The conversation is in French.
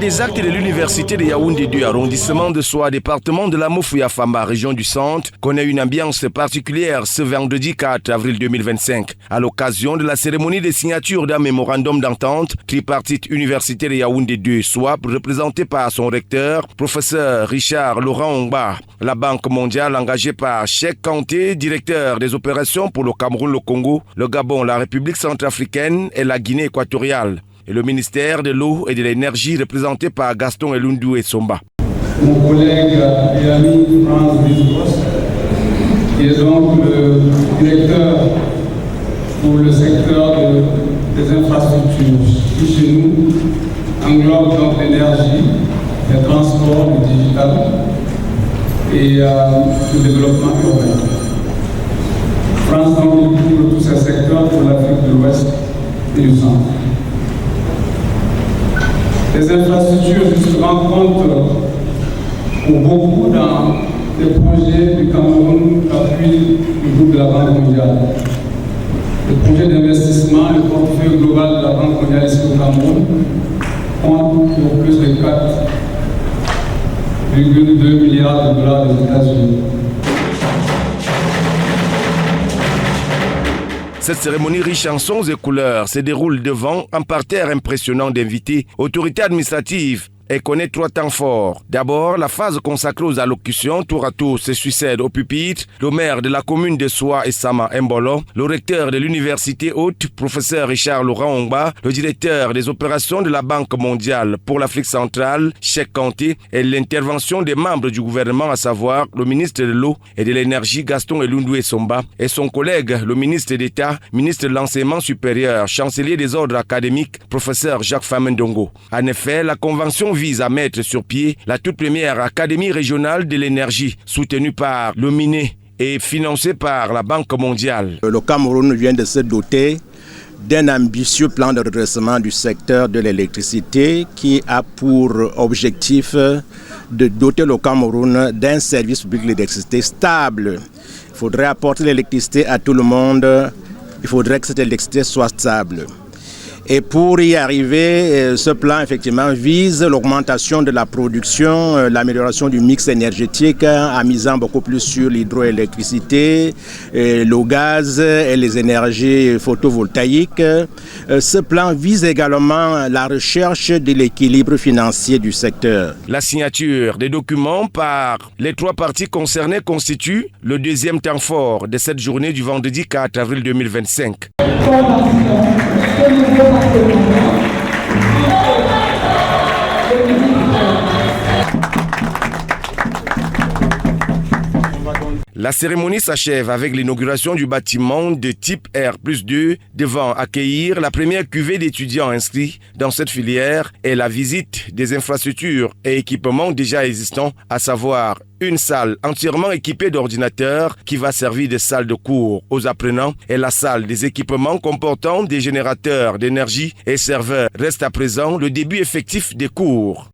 des actes de l'université de Yaoundé 2, arrondissement de Soa, département de la Mofouya-Famba, région du Centre, connaît une ambiance particulière ce vendredi 4 avril 2025. À l'occasion de la cérémonie de signature d'un mémorandum d'entente tripartite université de Yaoundé 2, SWAP, représenté par son recteur, professeur Richard Laurent Ongba. La Banque mondiale engagée par Cheikh Kanté, directeur des opérations pour le Cameroun, le Congo, le Gabon, la République centrafricaine et la Guinée équatoriale. Et le ministère de l'eau et de l'énergie représenté par Gaston Elundou et Somba. Mon collègue et ami Franz Bisbos, qui est donc le directeur pour le secteur des infrastructures, qui chez nous englobe donc l'énergie, les transports, le digital et le développement urbain. France donc couvre tous ces secteurs pour l'Afrique de l'Ouest et du Centre. Les infrastructures se rencontrent pour beaucoup dans les projets du Cameroun d'appui du groupe de la Banque mondiale. Le projet d'investissement, le portefeuille global de la Banque mondiale ici au Cameroun, compte pour plus de 4,2 milliards de dollars des États-Unis. Cette cérémonie riche en sons et couleurs se déroule devant un parterre impressionnant d'invités, autorités administratives, et connaît 3 temps forts. D'abord, la phase consacrée aux allocutions, tour à tour se succèdent au pupitre le maire de la commune de Soa et Sama Mbolo, le recteur de l'université haute, professeur Richard Laurent Ongba, le directeur des opérations de la Banque mondiale pour l'Afrique centrale, Cheikh Kanté, et l'intervention des membres du gouvernement, à savoir le ministre de l'eau et de l'énergie Gaston Elundou Somba et son collègue, le ministre d'État, ministre de l'enseignement supérieur, chancelier des ordres académiques, professeur Jacques Famendongo. En effet, la convention vise à mettre sur pied la toute première Académie régionale de l'énergie, soutenue par le MINE et financée par la Banque mondiale. Le Cameroun vient de se doter d'un ambitieux plan de redressement du secteur de l'électricité qui a pour objectif de doter le Cameroun d'un service public de l'électricité stable. Il faudrait apporter l'électricité à tout le monde, il faudrait que cette électricité soit stable. Et pour y arriver, ce plan effectivement vise l'augmentation de la production, l'amélioration du mix énergétique en misant beaucoup plus sur l'hydroélectricité, le gaz et les énergies photovoltaïques. Ce plan vise également la recherche de l'équilibre financier du secteur. La signature des documents par les 3 parties concernées constitue le deuxième temps fort de cette journée du vendredi 4 avril 2025. La cérémonie s'achève avec l'inauguration du bâtiment de type R+2 devant accueillir la première cuvée d'étudiants inscrits dans cette filière et la visite des infrastructures et équipements déjà existants, à savoir une salle entièrement équipée d'ordinateurs qui va servir de salle de cours aux apprenants et la salle des équipements comportant des générateurs d'énergie et serveurs. Reste à présent le début effectif des cours.